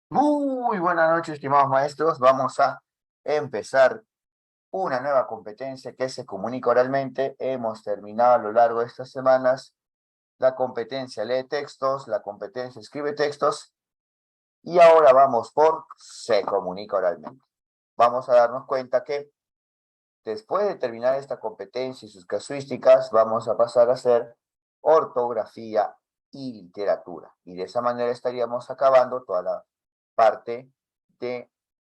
Muy buenas noches, estimados maestros. Vamos a empezar una nueva competencia que se comunica oralmente. Hemos terminado a lo largo de estas semanas la competencia lee textos, la competencia escribe textos y ahora vamos por se comunica oralmente. Vamos a darnos cuenta que después de terminar esta competencia y sus casuísticas, vamos a pasar a hacer ortografía y literatura. Y de esa manera estaríamos acabando toda la parte de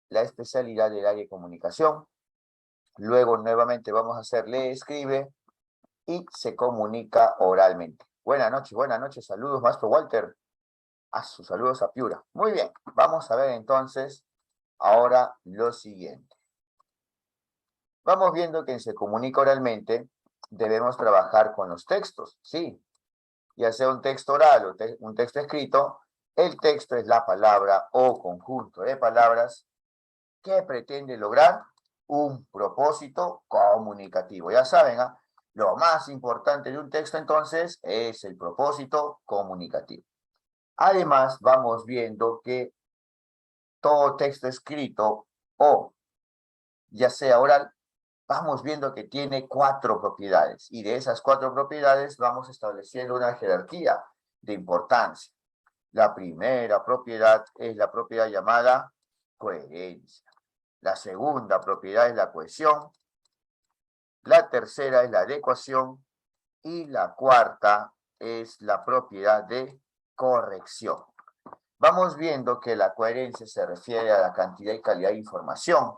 la especialidad del área de comunicación. Luego nuevamente vamos a hacer lee, escribe y se comunica oralmente. Buenas noches, saludos, maestro Walter. A sus saludos a Piura. Muy bien, vamos a ver entonces ahora lo siguiente. Vamos viendo que en se comunica oralmente debemos trabajar con los textos, sí, ya sea un texto oral o un texto escrito. El texto es la palabra o conjunto de palabras que pretende lograr un propósito comunicativo. Ya saben, ¿eh? Lo más importante de un texto entonces es el propósito comunicativo. Además, vamos viendo que todo texto escrito o ya sea oral, vamos viendo que tiene 4 propiedades y de esas 4 propiedades vamos estableciendo una jerarquía de importancia. La primera propiedad es la propiedad llamada coherencia. La segunda propiedad es la cohesión. La tercera es la adecuación. Y la cuarta es la propiedad de corrección. Vamos viendo que la coherencia se refiere a la cantidad y calidad de información.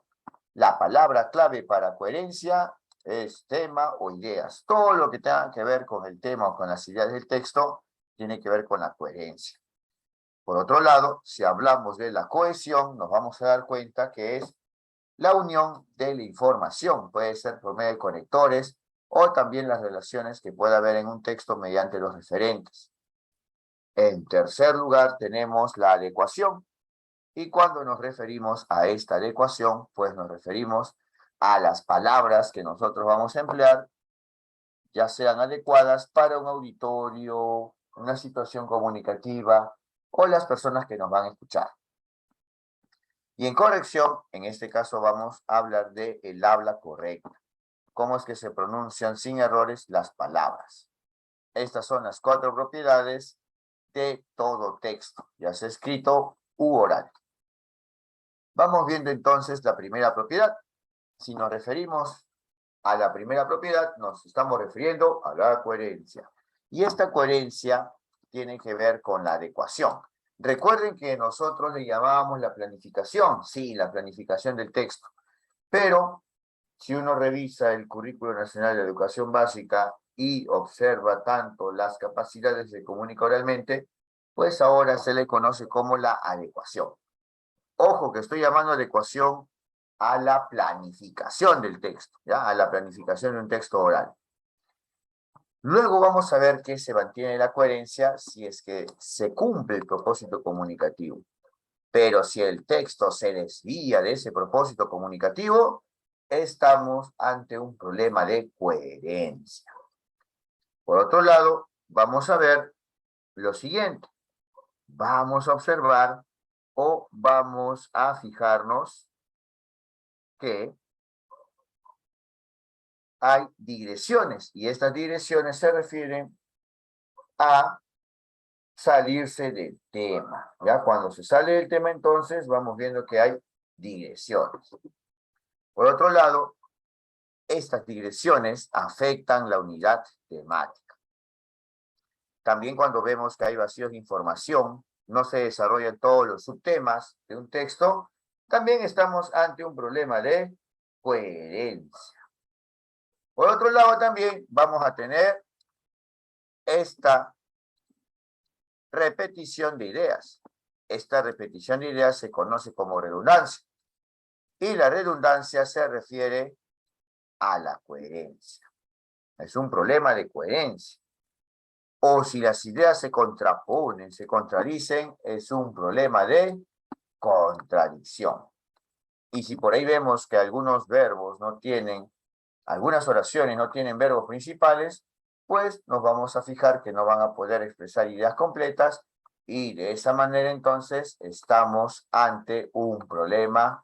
La palabra clave para coherencia es tema o ideas. Todo lo que tenga que ver con el tema o con las ideas del texto tiene que ver con la coherencia. Por otro lado, si hablamos de la cohesión, nos vamos a dar cuenta que es la unión de la información. Puede ser por medio de conectores o también las relaciones que pueda haber en un texto mediante los referentes. En tercer lugar, tenemos la adecuación. Y cuando nos referimos a esta adecuación, pues nos referimos a las palabras que nosotros vamos a emplear, ya sean adecuadas para un auditorio, una situación comunicativa o las personas que nos van a escuchar. Y en corrección, en este caso vamos a hablar de el habla correcta. Cómo es que se pronuncian sin errores las palabras. Estas son las 4 propiedades de todo texto, ya sea escrito u oral. Vamos viendo entonces la primera propiedad. Si nos referimos a la primera propiedad, nos estamos refiriendo a la coherencia. Y esta coherencia tiene que ver con la adecuación. Recuerden que nosotros le llamábamos la planificación, sí, la planificación del texto. Pero si uno revisa el Currículo Nacional de Educación Básica y observa tanto las capacidades de comunicar oralmente, pues ahora se le conoce como la adecuación. Ojo que estoy llamando adecuación a la planificación del texto, ¿ya? A la planificación de un texto oral. Luego vamos a ver que se mantiene la coherencia si es que se cumple el propósito comunicativo. Pero si el texto se desvía de ese propósito comunicativo, estamos ante un problema de coherencia. Por otro lado, vamos a ver lo siguiente. Vamos a observar o vamos a fijarnos que hay digresiones y estas digresiones se refieren a salirse del tema. Ya cuando se sale del tema, entonces vamos viendo que hay digresiones. Por otro lado, estas digresiones afectan la unidad temática. También cuando vemos que hay vacíos de información, no se desarrollan todos los subtemas de un texto, también estamos ante un problema de coherencia. Por otro lado, también vamos a tener esta repetición de ideas. Esta repetición de ideas se conoce como redundancia. Y la redundancia se refiere a la coherencia. Es un problema de coherencia. O si las ideas se contraponen, se contradicen, es un problema de contradicción. Y si por ahí vemos que algunos verbos no tienen, algunas oraciones no tienen verbos principales, pues nos vamos a fijar que no van a poder expresar ideas completas Y de esa manera, entonces, estamos ante un problema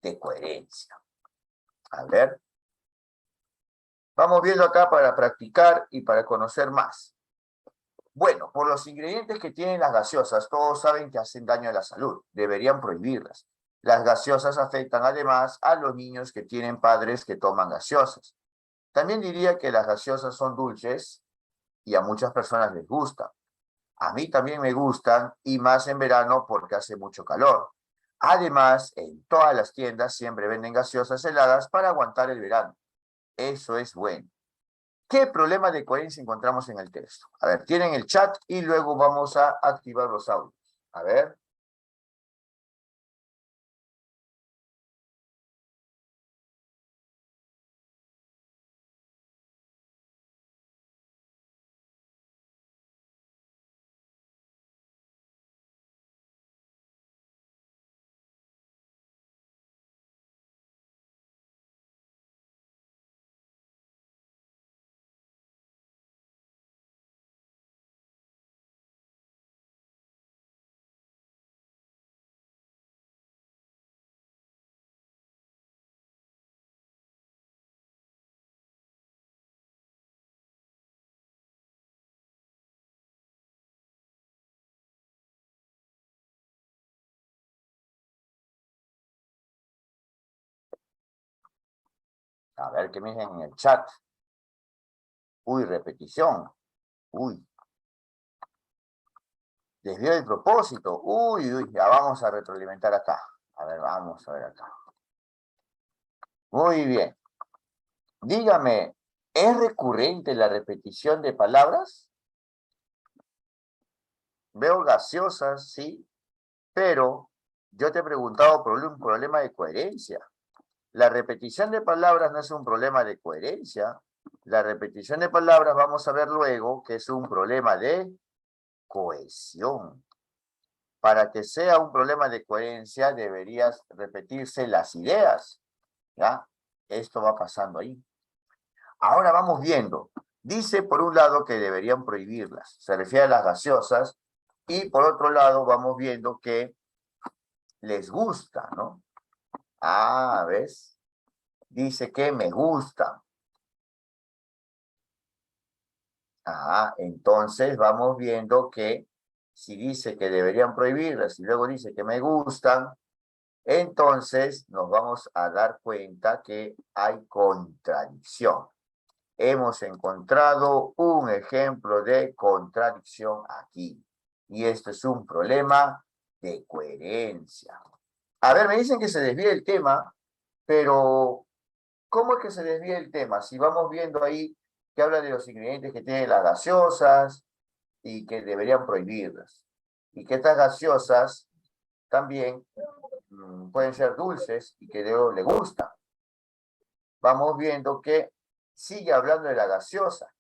de coherencia. A ver. Vamos viendo acá para practicar y para conocer más. Bueno, por los ingredientes que tienen las gaseosas, todos saben que hacen daño a la salud. Deberían prohibirlas. Las gaseosas afectan además a los niños que tienen padres que toman gaseosas. También diría que las gaseosas son dulces y a muchas personas les gustan. A mí también me gustan y más en verano porque hace mucho calor. Además, en todas las tiendas siempre venden gaseosas heladas para aguantar el verano. Eso es bueno. ¿Qué problema de coherencia encontramos en el texto? A ver, tienen el chat y luego vamos a activar los audios. A ver. A ver qué me dicen en el chat. Uy, repetición. Uy. Desvío del propósito. Uy, uy, ya vamos a retroalimentar acá. A ver, vamos a ver acá. Muy bien. Dígame, ¿es recurrente la repetición de palabras? Veo gaseosas, sí, pero yo te he preguntado por un problema de coherencia. La repetición de palabras no es un problema de coherencia. La repetición de palabras vamos a ver luego que es un problema de cohesión. Para que sea un problema de coherencia deberías repetirse las ideas. ¿Ya? Esto va pasando ahí. Ahora vamos viendo. Dice por un lado que deberían prohibirlas. Se refiere a las gaseosas. Y por otro lado vamos viendo que les gusta, ¿no? Ah, ¿ves? Dice que me gusta. Ah, entonces vamos viendo que si dice que deberían prohibirlas y luego dice que me gustan, entonces nos vamos a dar cuenta que hay contradicción. Hemos encontrado un ejemplo de contradicción aquí. Y esto es un problema de coherencia. A ver, me dicen que se desvía el tema, pero ¿cómo es que se desvía el tema? Si vamos viendo ahí que habla de los ingredientes que tienen las gaseosas y que deberían prohibirlas. Y que estas gaseosas también pueden ser dulces y que le gustan. Vamos viendo que sigue hablando de la gaseosa,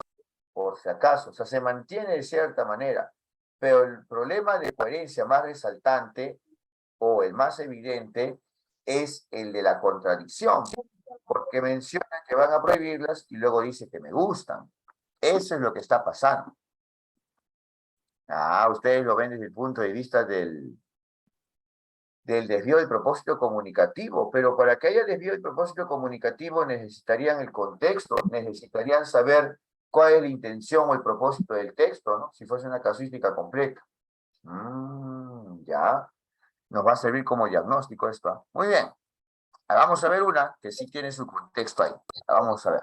por si acaso, o sea, se mantiene de cierta manera, pero el problema de coherencia más resaltante o el más evidente es el de la contradicción, porque menciona que van a prohibirlas y luego dice que me gustan. Eso es lo que está pasando. Ah, ustedes lo ven desde el punto de vista del desvío del propósito comunicativo, pero para que haya desvío del propósito comunicativo necesitarían el contexto, necesitarían saber cuál es la intención o el propósito del texto, ¿no? Si fuese una casuística completa. Ya, nos va a servir como diagnóstico esto. ¿Ah? Muy bien. Vamos a ver una que sí tiene su contexto ahí. Vamos a ver.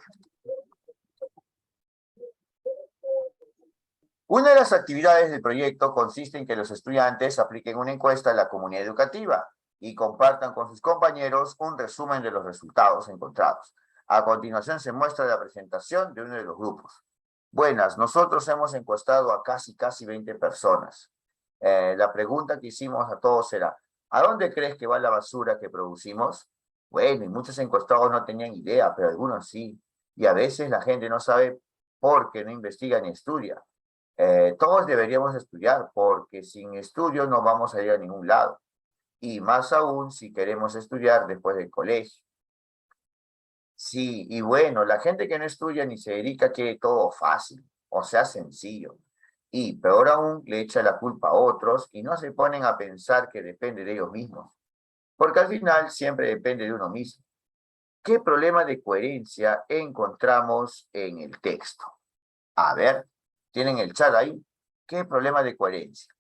Una de las actividades del proyecto consiste en que los estudiantes apliquen una encuesta a la comunidad educativa y compartan con sus compañeros un resumen de los resultados encontrados. A continuación se muestra la presentación de uno de los grupos. Buenas, nosotros hemos encuestado a casi 20 personas. La pregunta que hicimos a todos era, ¿a dónde crees que va la basura que producimos? Bueno, y muchos encuestados no tenían idea, pero algunos sí. Y a veces la gente no sabe por qué no investiga ni estudia. Todos deberíamos estudiar, porque sin estudio no vamos a ir a ningún lado. Y más aún si queremos estudiar después del colegio. Sí, y bueno, la gente que no estudia ni se dedica quiere todo fácil, o sea, sencillo. Y peor aún, le echa la culpa a otros y no se ponen a pensar que depende de ellos mismos. Porque al final siempre depende de uno mismo. ¿Qué problema de coherencia encontramos en el texto? A ver, ¿tienen el chat ahí? ¿Qué problema de coherencia?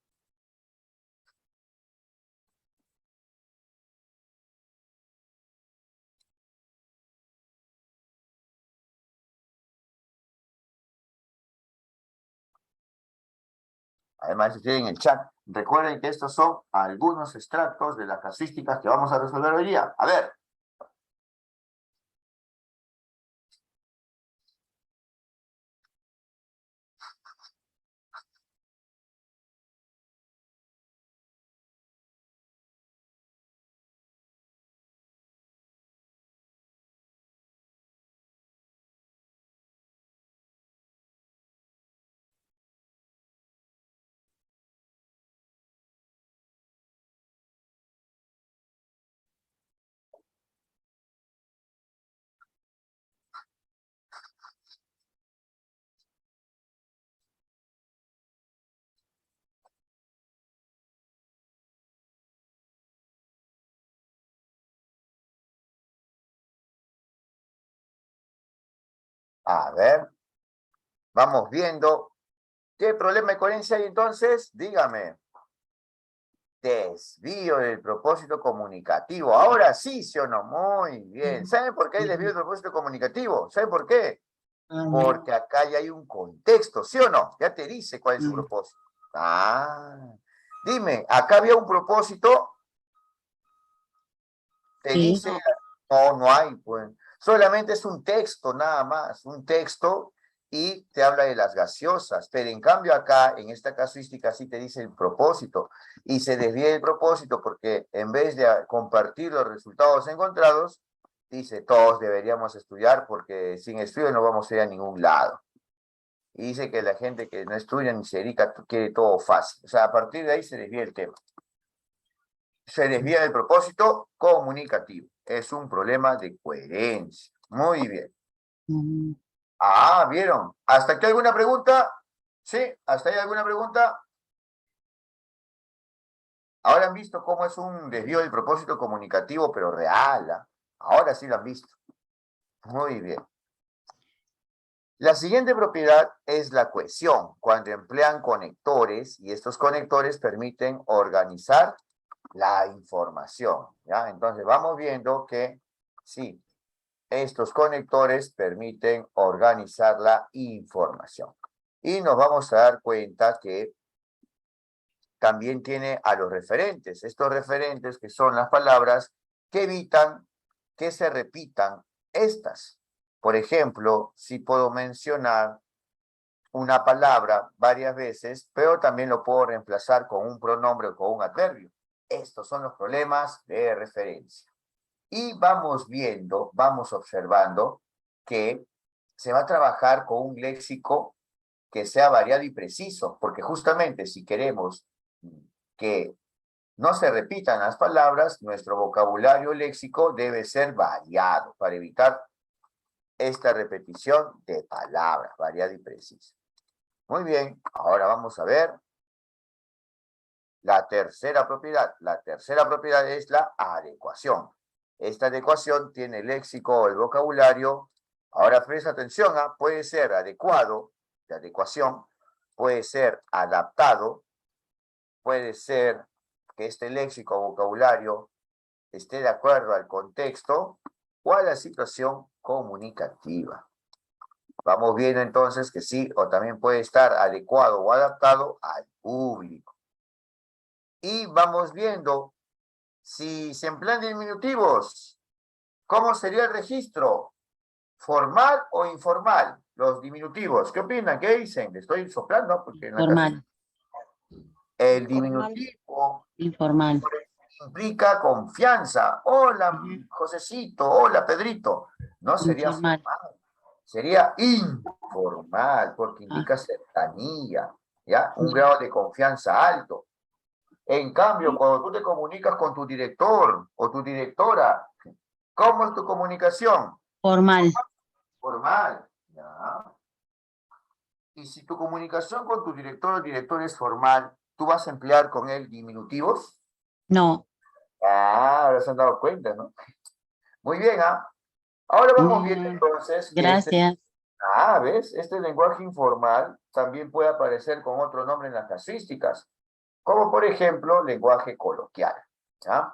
Además, si tienen el chat, recuerden que estos son algunos extractos de las casuísticas que vamos a resolver hoy día. A ver. A ver. Vamos viendo. ¿Qué problema de coherencia hay entonces? Dígame. Desvío del propósito comunicativo. Ahora sí, ¿sí o no? Muy bien. ¿Saben por qué hay desvío del propósito comunicativo? ¿Saben por qué? Porque acá ya hay un contexto, ¿sí o no? Ya te dice cuál es su propósito. Ah, dime, acá había un propósito, te dice, no, no hay, pues. Solamente es un texto, nada más, un texto, y te habla de las gaseosas. Pero en cambio acá, en esta casuística, sí te dice el propósito, y se desvía el propósito porque en vez de compartir los resultados encontrados, dice, todos deberíamos estudiar porque sin estudio no vamos a ir a ningún lado. Y dice que la gente que no estudia ni se dedica quiere todo fácil. O sea, a partir de ahí se desvía el tema. Se desvía del propósito comunicativo. Es un problema de coherencia. Muy bien. Ah, ¿vieron? ¿Hasta aquí alguna pregunta? ¿Sí? ¿Hasta ahí alguna pregunta? Ahora han visto cómo es un desvío del propósito comunicativo, pero real. ¿Ah? Ahora sí lo han visto. Muy bien. La siguiente propiedad es la cohesión, cuando emplean conectores y estos conectores permiten organizar la información, ¿ya? Entonces vamos viendo que sí, estos conectores permiten organizar la información. Y nos vamos a dar cuenta que también tiene a los referentes. Estos referentes que son las palabras que evitan que se repitan estas. Por ejemplo, si puedo mencionar una palabra varias veces, pero también lo puedo reemplazar con un pronombre o con un adverbio. Estos son los problemas de referencia. Y vamos viendo, vamos observando que se va a trabajar con un léxico que sea variado y preciso, porque justamente si queremos que no se repitan las palabras, nuestro vocabulario léxico debe ser variado para evitar esta repetición de palabras, variada y precisa. Muy bien, ahora vamos a ver la tercera propiedad. La tercera propiedad es la adecuación. Esta adecuación tiene el léxico o el vocabulario. Ahora presta atención, ¿ah? Puede ser adecuado, de adecuación, puede ser adaptado, puede ser que este léxico o vocabulario esté de acuerdo al contexto o a la situación comunicativa. Vamos viendo entonces que sí, o también puede estar adecuado o adaptado al público. Y vamos viendo si se emplean diminutivos, ¿cómo sería el registro? ¿Formal o informal? Los diminutivos, ¿qué opinan? ¿Qué dicen? Le estoy soplando porque en la Formal. el diminutivo Informal. implica confianza. Hola, Josecito, hola, Pedrito. No sería Informal. formal, sería informal, porque Ah. indica cercanía, ¿ya? Un grado de confianza alto. En cambio, cuando tú te comunicas con tu director o tu directora, ¿cómo es tu comunicación? Formal. Formal. ¿Ya? Y si tu comunicación con tu director o director es formal, ¿tú vas a emplear con él diminutivos? No. Ah, ahora se han dado cuenta, ¿no? Muy bien, ¿ah? Ahora vamos viendo Mm, entonces que gracias. ¿ves? Este lenguaje informal también puede aparecer con otro nombre en las casuísticas, como por ejemplo lenguaje coloquial, ¿ya?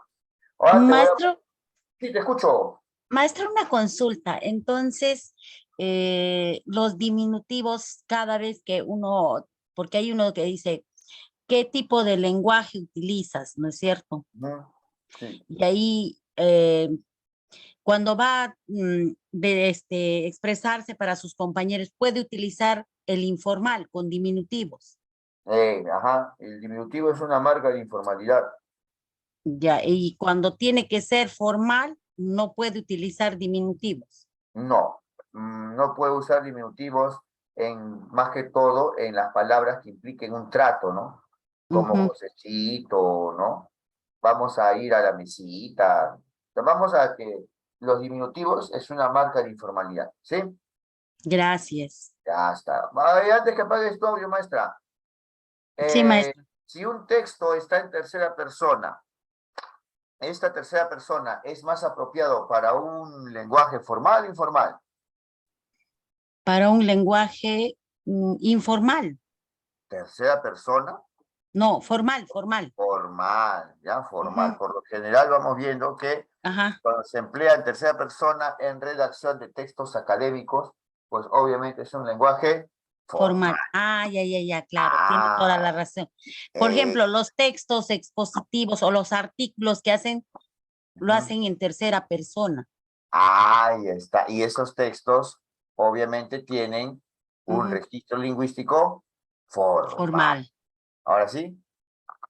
Ahora te voy a... Maestro, Sí, te escucho. maestro, una consulta. Entonces, los diminutivos cada vez que uno, porque hay uno que dice, ¿qué tipo de lenguaje utilizas? ¿No es cierto? Ujú, sí. Y ahí, cuando va de expresarse para sus compañeros, puede utilizar el informal con diminutivos. Ajá, el diminutivo es una marca de informalidad. Ya, y cuando tiene que ser formal, no puede utilizar diminutivos. No, no puedo usar diminutivos más que todo en las palabras que impliquen un trato, ¿no? Como Ujú. Josecito, ¿no? Vamos a ir a la mesita. Vamos a que los diminutivos es una marca de informalidad, ¿sí? Gracias. Ya está. Antes que apagues tu audio, maestra, Sí, eh, maestro. si un texto está en tercera persona, esta tercera persona es más apropiado para un lenguaje formal o informal. Para un lenguaje informal. Tercera persona, No, formal, formal. formal, ya formal. Ujú. Por lo general vamos viendo que Ajá, cuando se emplea en tercera persona en redacción de textos académicos, pues obviamente es un lenguaje formal. formal. Ah, ya, ya, ya, claro, tiene toda la Ah, razón. Por eh, ejemplo, los textos expositivos o los artículos que hacen, lo ujú. hacen en tercera persona. Ahí está. Y esos textos obviamente tienen un Ujú. registro lingüístico formal. Formal. Ahora sí,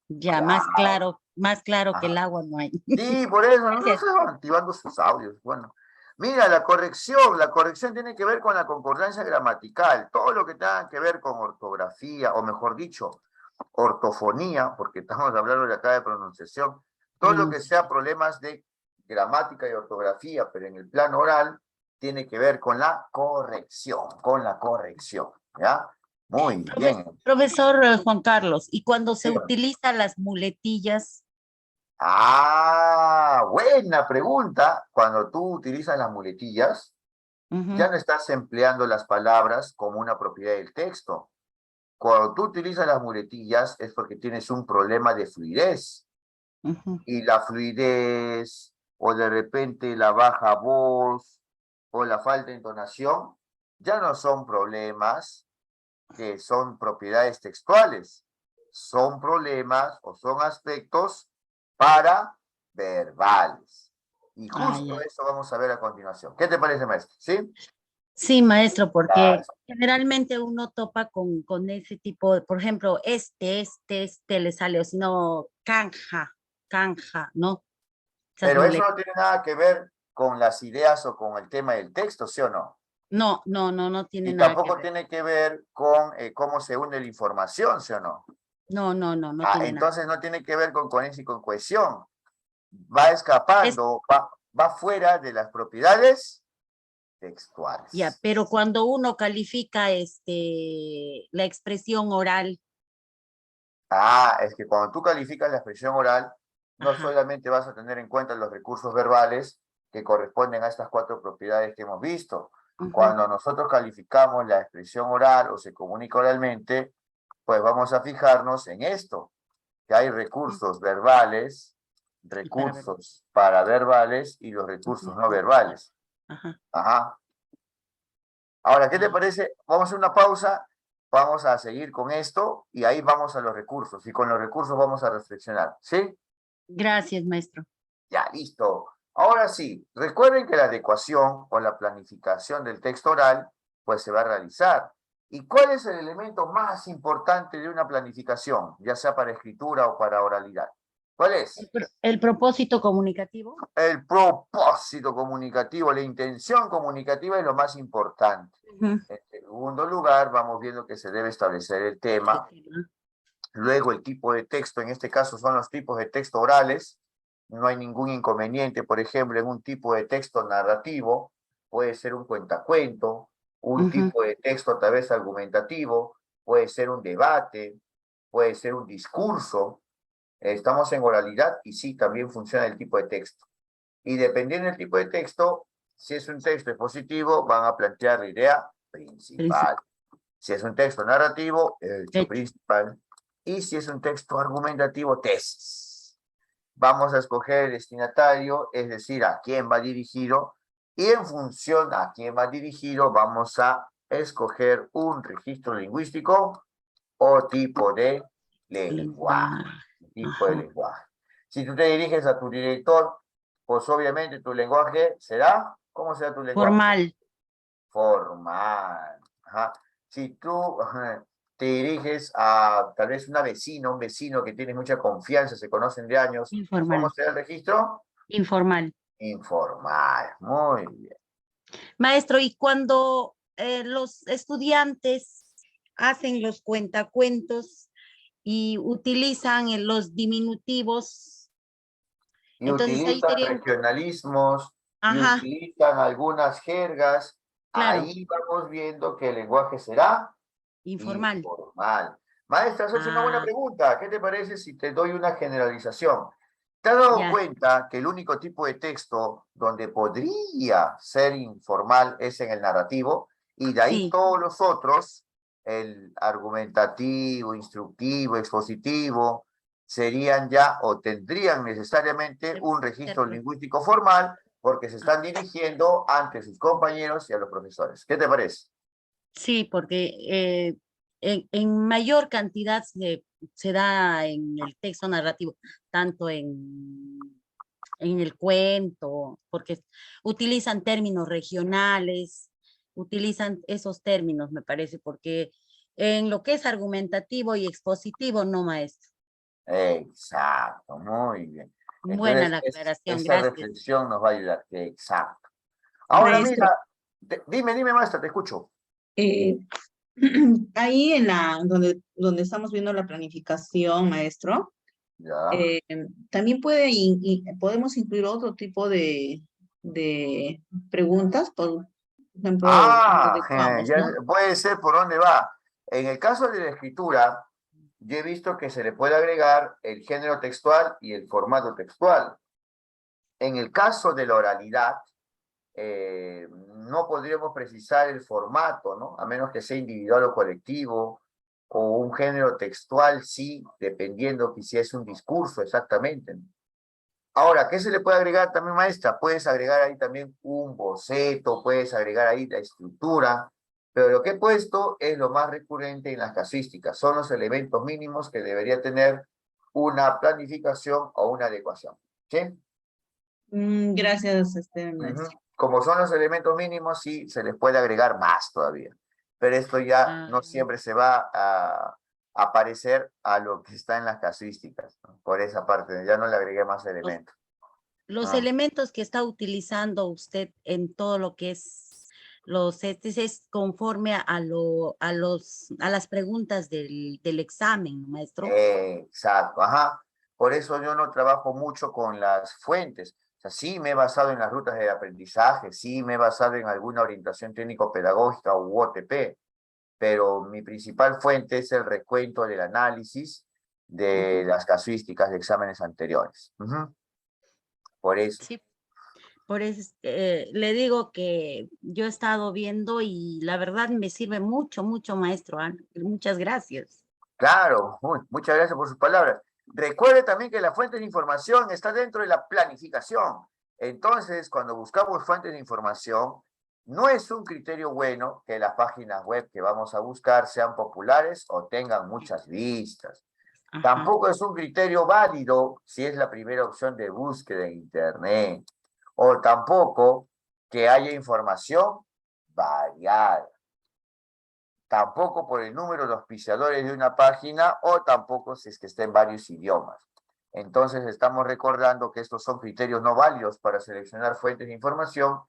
Ya, ya. más claro que el Ajá. agua no hay. Sí, por eso, no Gracias. se van activando sus audios. Bueno, mira, la corrección tiene que ver con la concordancia gramatical, todo lo que tenga que ver con ortografía, o mejor dicho, ortofonía, porque estamos hablando de acá de pronunciación, todo lo que sea Pronunciación. problemas de gramática y ortografía, pero en el plano oral, tiene que ver con la corrección, ¿ya? Muy bien. Profesor Juan Carlos, y cuando se Dígame. utilizan las muletillas, Ah, buena pregunta. Cuando tú utilizas las muletillas, ujú, ya no estás empleando las palabras como una propiedad del texto. Cuando tú utilizas las muletillas es porque tienes un problema de fluidez. ujú. Y la fluidez, o de repente la baja voz, o la falta de entonación, ya no son problemas que son propiedades textuales. Son problemas o son aspectos para verbales. Y Ah, justo ya. eso vamos a ver a continuación. ¿Qué te parece, maestro? ¿Sí? Sí, maestro, Ah, porque generalmente uno topa con ese tipo de, por ejemplo, le sale, o si no, canja, ¿no? Esas pero eso muletas. no tiene nada que ver con las ideas o con el tema del texto, ¿sí o no? No, no, no, no tiene Y nada que tampoco ver. tiene que ver con cómo se une la información, ¿sí o no? No, no, no, no Ah, tiene nada. entonces no tiene que ver con coherencia y con cohesión. Va Es escapando, va fuera de las propiedades ya, textuales. pero cuando uno califica la expresión oral, Ah, es que cuando tú calificas la expresión oral, no ajá, solamente vas a tener en cuenta los recursos verbales que corresponden a estas cuatro propiedades que hemos visto. ujú, Cuando nosotros calificamos la expresión oral o se comunica oralmente, pues vamos a fijarnos en esto, que hay ujú, recursos verbales, y para ver, recursos paraverbales y los recursos ujú, no no verbal, verbales. ajá, Ajá. Ahora, ¿qué te ah, parece? Vamos a hacer una pausa, vamos a seguir con esto y ahí vamos a los recursos y con los recursos vamos a reflexionar, ¿sí? gracias, maestro. Ya, listo. Ahora sí, recuerden que la adecuación o la planificación del texto oral, pues se va a realizar. ¿Y cuál es el elemento más importante de una planificación, ya sea para escritura o para oralidad? ¿Cuál es? El propósito comunicativo. El propósito comunicativo, la intención comunicativa es lo más importante. Ujú, En segundo lugar, vamos viendo que se debe establecer el el tema. tema. Luego, el tipo de texto, en este caso son los tipos de texto orales. No hay ningún inconveniente, por ejemplo, en un tipo de texto narrativo, puede ser un cuentacuento, un Ujú. tipo de texto tal vez argumentativo, puede ser un debate, puede ser un discurso. Estamos en oralidad y sí, también funciona el tipo de texto. Y dependiendo del tipo de texto, si es un texto expositivo, van a plantear la idea Princip- principal. Si es un texto narrativo, el hecho hecho. principal. Y si es un texto argumentativo, tesis. Vamos a escoger el destinatario, es decir, a quién va dirigido, y en función a quién va dirigido, vamos a escoger un registro lingüístico o tipo de lenguaje. Lenguaje. Tipo de Ajá. lenguaje. Si tú te diriges a tu director, pues obviamente tu lenguaje será, ¿cómo será tu lenguaje? Formal. Formal. Ajá. Si tú te diriges a tal vez una vecina, un vecino que tienes mucha confianza, se conocen de años, ¿cómo Informal. será el registro? Informal. Informal. Muy bien. Maestro, y cuando los estudiantes hacen los cuentacuentos y utilizan los diminutivos, Y entonces ahí utilizan sería un, regionalismos y ajá, utilizan algunas jergas. claro, Ahí vamos viendo que el lenguaje será informal. informal. Maestra, esa es una buena Ah, pregunta. ¿Qué te parece si te doy una generalización? ¿Te has dado ya, cuenta que el único tipo de texto donde podría ser informal es en el narrativo? Y de ahí sí, todos los otros, el argumentativo, instructivo, expositivo, serían ya o tendrían necesariamente de un ser registro lingüístico formal porque se ah, están dirigiendo ante sus compañeros y a los profesores. ¿Qué te parece? sí, porque en mayor cantidad se da en el texto narrativo, tanto en el cuento, porque utilizan términos regionales, utilizan esos términos, me parece, porque en lo que es argumentativo y expositivo, no, maestro. Exacto, muy bien. Buena Entonces, la aclaración, esa gracias. reflexión nos va a ayudar. Exacto. Ahora Maestro, mira, dime, maestra, te escucho. eh, ahí en donde estamos viendo la planificación, maestro, Ya. eh, también podemos incluir otro tipo de preguntas, por ejemplo, donde adecuamos, Ya ¿no? puede ser por dónde va. En el caso de la escritura, yo he visto que se le puede agregar el género textual y el formato textual. En el caso de la oralidad, no podríamos precisar el formato, ¿no? A menos que sea individual o colectivo, o un género textual, sí, dependiendo que si es un discurso exactamente, ¿no? Ahora, ¿qué se le puede agregar también, maestra? Puedes agregar ahí también un boceto, puedes agregar ahí la estructura, pero lo que he puesto es lo más recurrente en las casuísticas, son los elementos mínimos que debería tener una planificación o una adecuación, ¿sí? Gracias, Ujú. maestro. Como son los elementos mínimos, sí, se les puede agregar más todavía. Pero esto ya Ah, no siempre se va a parecer a lo que está en las casuísticas, ¿no? Por esa parte, ya no le agregué más los, elementos. los Ah. elementos que está utilizando usted en todo lo que es los es conforme a las preguntas del examen, maestro. Exacto, ajá. Por eso yo no trabajo mucho con las fuentes. O sea, sí me he basado en las rutas de aprendizaje, sí me he basado en alguna orientación técnico-pedagógica u OTP, pero mi principal fuente es el recuento del análisis de Ujú. las casuísticas de exámenes anteriores. Ujú. Por eso. Sí, por eso le digo que yo he estado viendo y la verdad me sirve mucho, mucho, maestro. Muchas gracias. Claro, muchas gracias por sus palabras. Recuerde también que la fuente de información está dentro de la planificación. Entonces, cuando buscamos fuentes de información, no es un criterio bueno que las páginas web que vamos a buscar sean populares o tengan muchas vistas. Ajá. Tampoco es un criterio válido si es la primera opción de búsqueda en Internet. O tampoco que haya información variada, tampoco por el número de auspiciadores de una página o tampoco si es que está en varios idiomas. Entonces estamos recordando que estos son criterios no válidos para seleccionar fuentes de información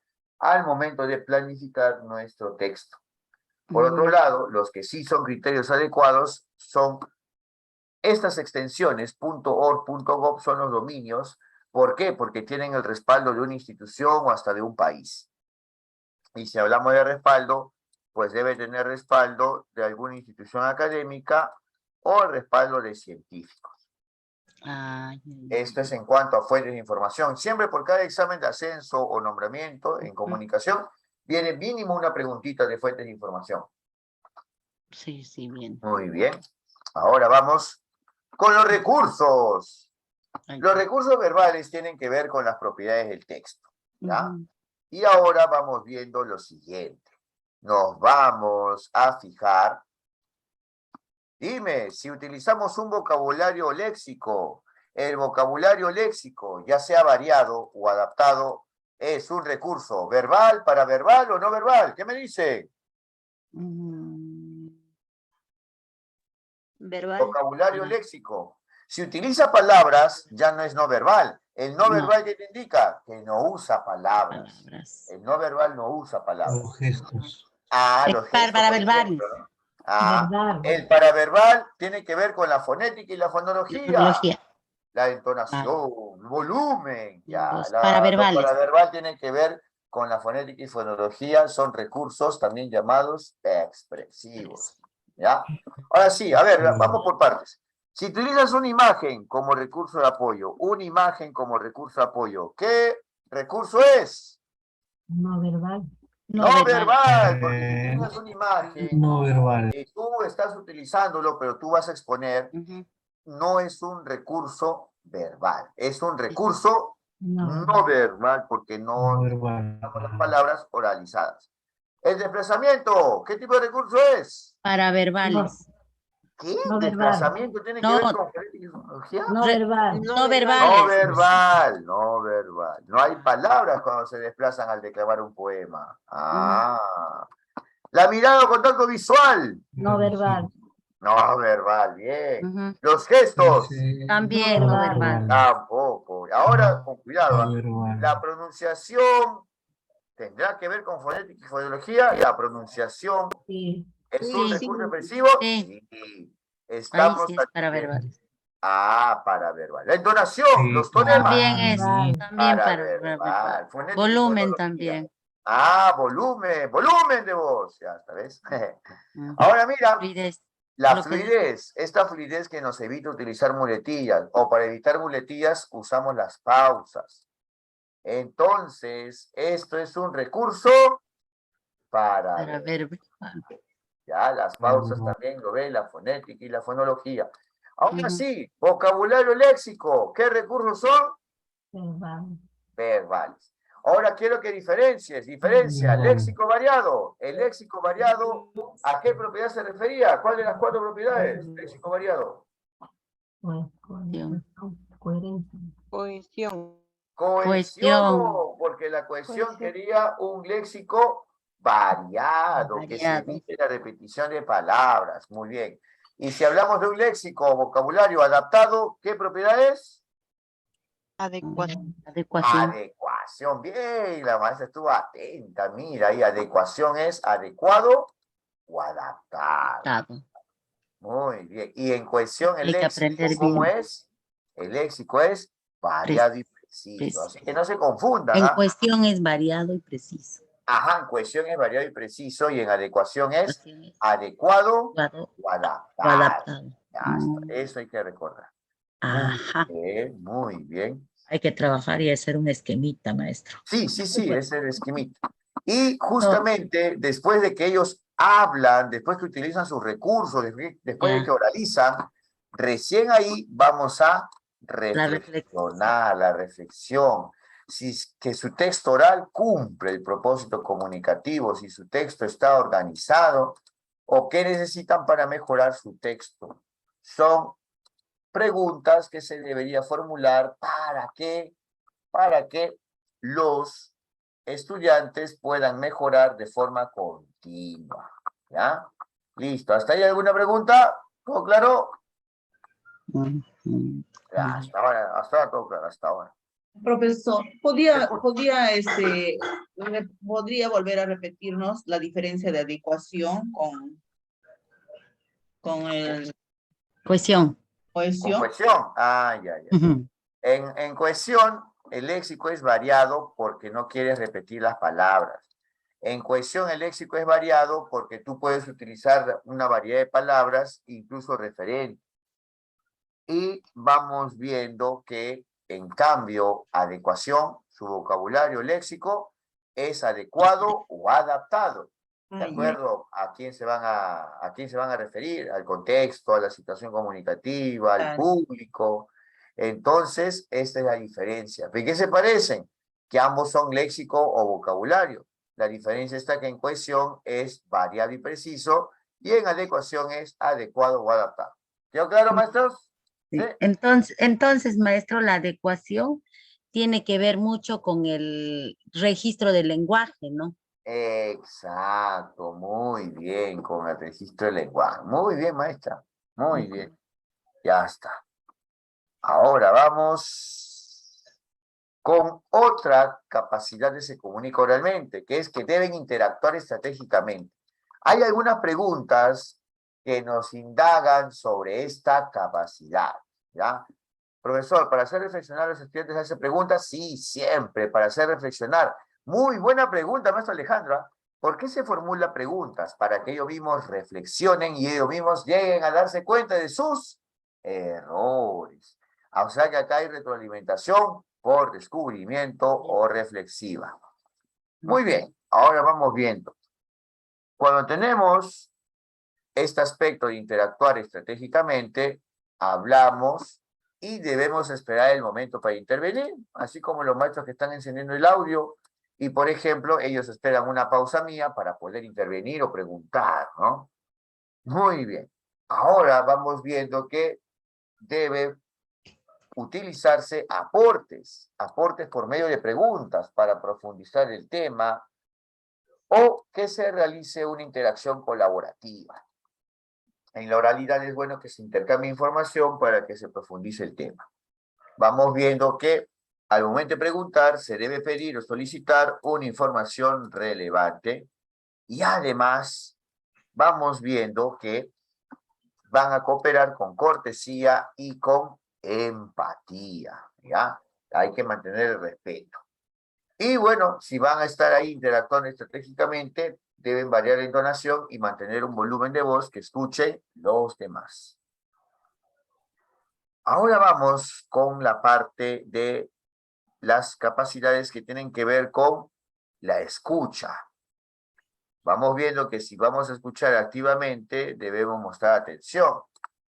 al momento de planificar nuestro texto. Por otro Mm, lado, los que sí son criterios adecuados son estas extensiones .org, .gov son los dominios. ¿Por qué? Porque tienen el respaldo de una institución o hasta de un país. Y si hablamos de respaldo, pues debe tener respaldo de alguna institución académica o respaldo de científicos. Esto es en cuanto a fuentes de información. Siempre por cada examen de ascenso o nombramiento en comunicación, viene mínimo una preguntita de fuentes de información. Sí, sí, bien. Muy bien. Ahora vamos con los recursos. Los recursos verbales tienen que ver con las propiedades del texto, ¿ya? Y ahora vamos viendo lo siguiente. Nos vamos a fijar. Dime, si utilizamos un vocabulario léxico, el vocabulario léxico, ya sea variado o adaptado, ¿es un recurso verbal, paraverbal o no verbal? ¿Qué me dice? Verbal. Vocabulario léxico. Si utiliza palabras, ya no es no verbal. El no verbal, ¿qué te indica? Que no usa palabras. El no verbal no usa palabras. Los gestos. Ah, los gestos. Paraverbales. ¿No? Ah, el paraverbal tiene que ver con la fonética y la fonología. La entonación, el volumen. Ya, Los paraverbales. Los paraverbal tienen que ver con la fonética y fonología. Son recursos también llamados expresivos. ¿Ya? Ahora sí, a ver, vamos por partes. Si utilizas una imagen como recurso de apoyo, ¿qué recurso es? No verbal. No verbal, porque si utilizas una imagen No verbal. y tú estás utilizándolo, pero tú vas a exponer, no es un recurso verbal, es un recurso no verbal, porque No no verbal. usamos las palabras oralizadas. El desplazamiento, ¿qué tipo de recurso es? Paraverbales. ¿Qué? No verbal. ¿Desplazamiento tiene que No. ver con fonética y fonología? No verbal. No No verbales. verbal, no verbal. No hay palabras cuando se desplazan al declamar un poema. Ah. La mirada o contacto visual. No verbal. No verbal, bien. Los gestos. También no verbal. Tampoco. Ahora, con cuidado. No verbal. La pronunciación tendrá que ver con fonética y fonología. La pronunciación Sí. es Sí, un sí. recurso expresivo. Sí. Sí. Ahí Estamos sí es paraverbales. paraverbal. La entonación, Sí, los tonemas. También es. Verbal. También Paraverbal. paraverbal. Fonética y Volumen fonología. también. Volumen de voz. Ya está, ¿ves? Ahora mira, Fluidez. la Lo que dice. fluidez, esta fluidez que nos evita utilizar muletillas, o para evitar muletillas usamos las pausas. Entonces, esto es un recurso para Paraverbal. ya las pausas también lo ven, la fonética y la fonología. Ahora sí, vocabulario léxico, ¿qué recursos son? Verbal. Verbales. Ahora quiero que diferencia, léxico variado. El léxico variado, ¿a qué propiedad se refería? ¿Cuál de las 4 propiedades? Léxico variado. Pues, coherencia. Cohesión. Cohesión, porque la cohesión quería un léxico variado, que se Variado. evite la repetición de palabras. Muy bien. Y si hablamos de un léxico o vocabulario adaptado, ¿qué propiedad es? Adecuación. Adecuación. Adecuación. Bien, la maestra estuvo atenta. Mira, ahí adecuación es adecuado o adaptado. Dado. Muy bien. Y en cohesión, el Hay que léxico, aprender ¿cómo bien. es? El léxico es variado y preciso. Así que no se confundan. En ¿Ah? cuestión es variado y preciso. Ajá, en cohesión es variado y preciso y en adecuación es Cuestión es adecuado adecuado o adaptado. o adaptado. Ya está. Eso hay que recordar. Ajá. Muy bien. Hay que trabajar y hacer un esquemita, maestro. Sí, ese es el esquemita. Y justamente después de que ellos hablan, después que utilizan sus recursos, después de que oralizan, recién ahí vamos a reflexionar, la reflexión. Si es que su texto oral cumple el propósito comunicativo, si su texto está organizado, o qué necesitan para mejorar su texto. Son preguntas que se debería formular para que los estudiantes puedan mejorar de forma continua. ¿Ya? Listo. ¿Hasta ahí alguna pregunta? ¿Todo claro? Ya, hasta ahora todo claro, hasta ahora. Profesor, ¿podría volver a repetirnos la diferencia de adecuación con el Cohesión. cohesión? Cohesión. Ya. En cohesión, el léxico es variado porque no quieres repetir las palabras. En cohesión el léxico es variado porque tú puedes utilizar una variedad de palabras, incluso referentes. Y vamos viendo que, en cambio, adecuación, su vocabulario léxico, es adecuado o adaptado. ¿De acuerdo a quién se van a quién se van a referir? Al contexto, a la situación comunicativa, al Claro. público. Entonces, esta es la diferencia. ¿De qué se parecen? Que ambos son léxico o vocabulario. La diferencia está que en cohesión es variado y preciso, y en adecuación es adecuado o adaptado. ¿Quedó claro, maestros? Sí. Sí. Entonces, maestro, la adecuación tiene que ver mucho con el registro del lenguaje, ¿no? Exacto, muy bien, con el registro del lenguaje. Muy bien, maestra. Muy bien. Ya está. Ahora vamos con otra capacidad de se comunica oralmente, que es que deben interactuar estratégicamente. Hay algunas preguntas que nos indagan sobre esta capacidad, ¿ya? Profesor, ¿para hacer reflexionar a los estudiantes hace preguntas? Sí, siempre, para hacer reflexionar. Muy buena pregunta, maestro Alejandra. ¿Por qué se formula preguntas? Para que ellos mismos reflexionen y ellos mismos lleguen a darse cuenta de sus errores. O sea que acá hay retroalimentación por descubrimiento o reflexiva. Muy bien, ahora vamos viendo. Cuando tenemos este aspecto de interactuar estratégicamente, hablamos y debemos esperar el momento para intervenir, así como los maestros que están encendiendo el audio, y por ejemplo, ellos esperan una pausa mía para poder intervenir o preguntar, ¿no? Muy bien. Ahora vamos viendo que debe utilizarse aportes por medio de preguntas para profundizar el tema, o que se realice una interacción colaborativa. En la oralidad es bueno que se intercambie información para que se profundice el tema. Vamos viendo que al momento de preguntar se debe pedir o solicitar una información relevante, y además vamos viendo que van a cooperar con cortesía y con empatía, ¿ya? Hay que mantener el respeto. Y bueno, si van a estar ahí interactuando estratégicamente, deben variar la entonación y mantener un volumen de voz que escuche los demás. Ahora vamos con la parte de las capacidades que tienen que ver con la escucha. Vamos viendo que si vamos a escuchar activamente, debemos mostrar atención.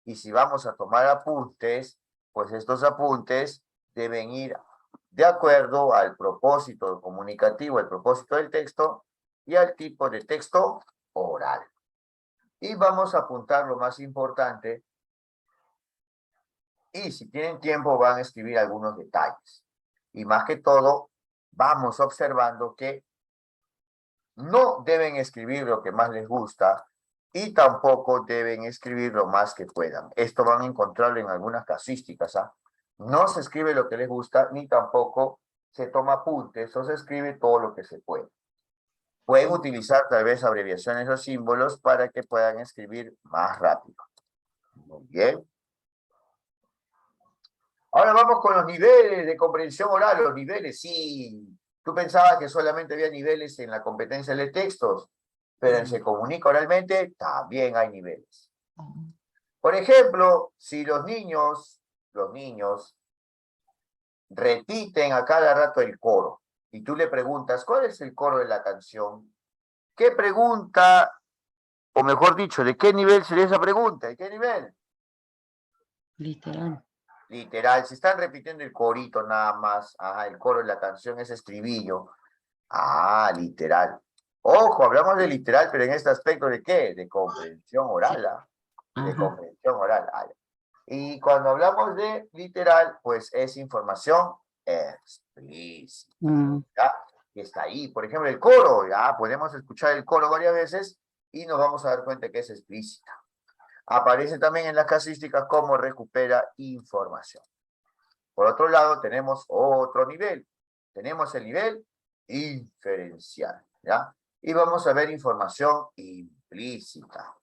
Y si vamos a tomar apuntes, pues estos apuntes deben ir de acuerdo al propósito comunicativo, al propósito del texto y al tipo de texto oral. Y vamos a apuntar lo más importante. Y si tienen tiempo van a escribir algunos detalles. Y más que todo, vamos observando que no deben escribir lo que más les gusta y tampoco deben escribir lo más que puedan. Esto van a encontrarlo en algunas casísticas, ¿ah? No se escribe lo que les gusta, ni tampoco se toma apuntes, o se escribe todo lo que se puede. Pueden utilizar tal vez abreviaciones o símbolos para que puedan escribir más rápido. Muy bien. Ahora vamos con los niveles de comprensión oral. Los niveles, sí. Tú pensabas que solamente había niveles en la competencia de textos, pero en se comunica oralmente también hay niveles. Por ejemplo, si los niños repiten a cada rato el coro, y tú le preguntas, ¿cuál es el coro de la canción? ¿Qué pregunta, o mejor dicho, de qué nivel sería esa pregunta? ¿De qué nivel? Literal. Literal, si están repitiendo el corito nada más, ajá, el coro de la canción es estribillo. Ah, literal. Ojo, hablamos de literal, pero en este aspecto ¿de qué? De comprensión oral, ¿ah? De Ajá. comprensión oral. Ah, ya. Y cuando hablamos de literal, pues es información explícita, ¿ya? Que está ahí. Por ejemplo, el coro, ya podemos escuchar el coro varias veces y nos vamos a dar cuenta que es explícita. Aparece también en las casísticas cómo recupera información. Por otro lado, tenemos otro nivel. Tenemos el nivel inferencial, ¿ya? Y vamos a ver información implícita.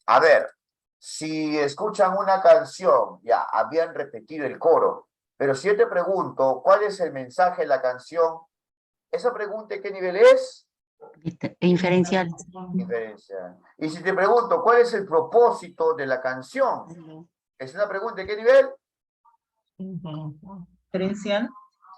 A ver, si escuchan una canción, ya, habían repetido el coro, pero si yo te pregunto, ¿cuál es el mensaje de la canción? ¿Esa pregunta de qué nivel es? Inferencial. Inferencial. Y si te pregunto, ¿cuál es el propósito de la canción? ¿Es una pregunta de qué nivel? Diferencial.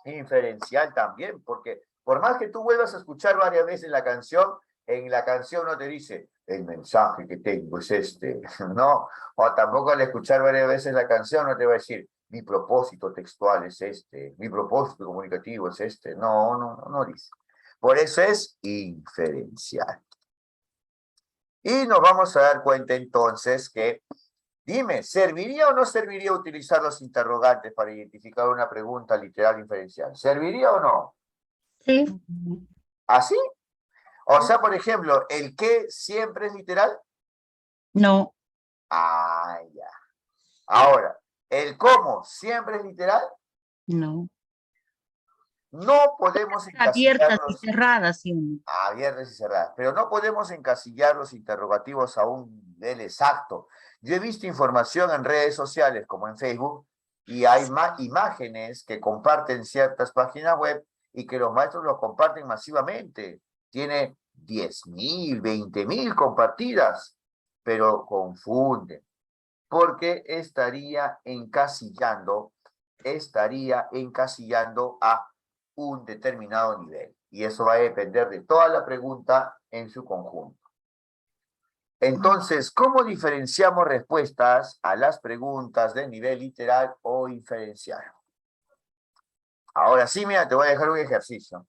Inferencial también, porque por más que tú vuelvas a escuchar varias veces la canción, en la canción no te dice, el mensaje que tengo es este, ¿no? O tampoco al escuchar varias veces la canción no te va a decir, mi propósito textual es este, mi propósito comunicativo es este. No, no dice. Por eso es inferencial. Y nos vamos a dar cuenta entonces que, dime, ¿serviría o no serviría utilizar los interrogantes para identificar una pregunta literal inferencial? ¿Serviría o no? Sí. ¿Así? O sea, por ejemplo, ¿el qué siempre es literal? No. Ah, ya. Ahora, ¿el cómo siempre es literal? No. No podemos Abiertas y encasillarlos. cerradas, ¿sí o no? Abiertas y cerradas, pero no podemos encasillar los interrogativos a un nivel exacto. Yo he visto información en redes sociales, como en Facebook, y hay imágenes que comparten ciertas páginas web y que los maestros los comparten masivamente. Tiene 10.000, 20.000 compartidas, pero confunden, porque estaría encasillando a un determinado nivel. Y eso va a depender de toda la pregunta en su conjunto. Entonces, ¿cómo diferenciamos respuestas a las preguntas de nivel literal o inferencial? Ahora sí, mira, te voy a dejar un ejercicio.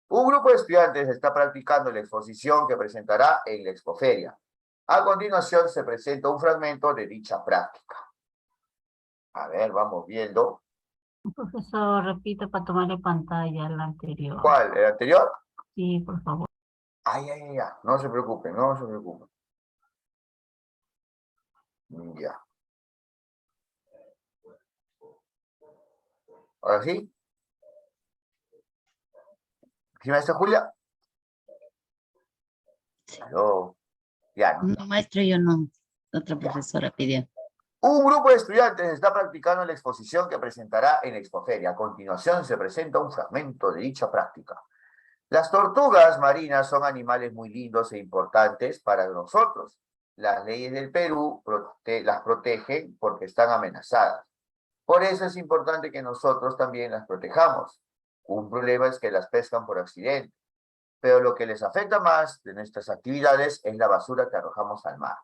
Un grupo de estudiantes está practicando la exposición que presentará en la expoferia. A continuación se presenta un fragmento de dicha práctica. A ver, vamos viendo. Profesor, repite para tomarle pantalla la anterior. ¿Cuál? ¿El anterior? Sí, por favor. Ay, no se preocupen, no se preocupen. Ya. ¿Ahora sí? ¿Sí, maestra Julia? Aló. Ya, ¿no? No, maestro, yo no. Otra profesora pidió. Un grupo de estudiantes está practicando la exposición que presentará en Expoferia. A continuación se presenta un fragmento de dicha práctica. Las tortugas marinas son animales muy lindos e importantes para nosotros. Las leyes del Perú las protegen porque están amenazadas. Por eso es importante que nosotros también las protejamos. Un problema es que las pescan por accidente, pero lo que les afecta más de nuestras actividades es la basura que arrojamos al mar.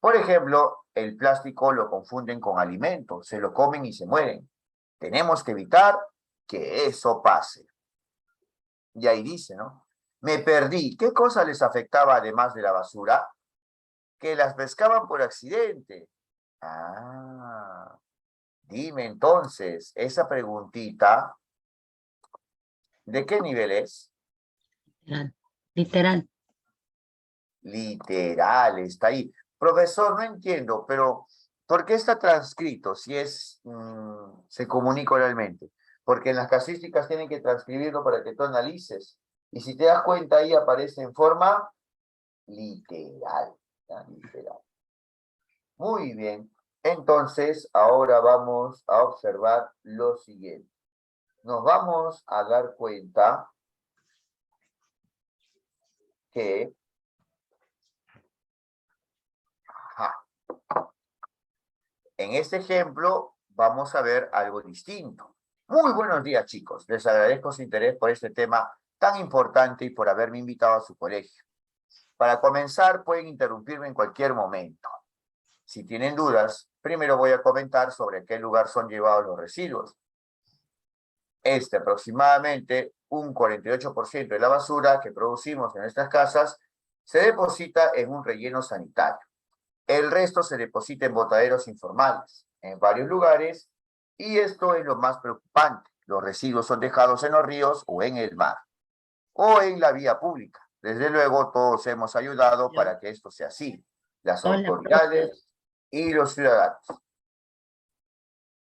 Por ejemplo, el plástico lo confunden con alimento, se lo comen y se mueren. Tenemos que evitar que eso pase. Y ahí dice, ¿no? Me perdí. ¿Qué cosa les afectaba además de la basura? Que las pescaban por accidente. Ah, dime entonces, esa preguntita, ¿de qué nivel es? Literal. Literal. Literal, está ahí. Profesor, no entiendo, pero ¿por qué está transcrito si se comunica oralmente? Porque en las casísticas tienen que transcribirlo para que tú analices. Y si te das cuenta, ahí aparece en forma literal. Literal. Muy bien. Entonces, ahora vamos a observar lo siguiente. Nos vamos a dar cuenta que en este ejemplo vamos a ver algo distinto. Muy buenos días, chicos. Les agradezco su interés por este tema tan importante y por haberme invitado a su colegio. Para comenzar, pueden interrumpirme en cualquier momento. Si tienen dudas, primero voy a comentar sobre a qué lugar son llevados los residuos. Aproximadamente un 48% de la basura que producimos en nuestras casas se deposita en un relleno sanitario. El resto se deposita en botaderos informales, en varios lugares, y esto es lo más preocupante. Los residuos son dejados en los ríos o en el mar, o en la vía pública. Desde luego, todos hemos ayudado para que esto sea así, las Hola, autoridades y los ciudadanos.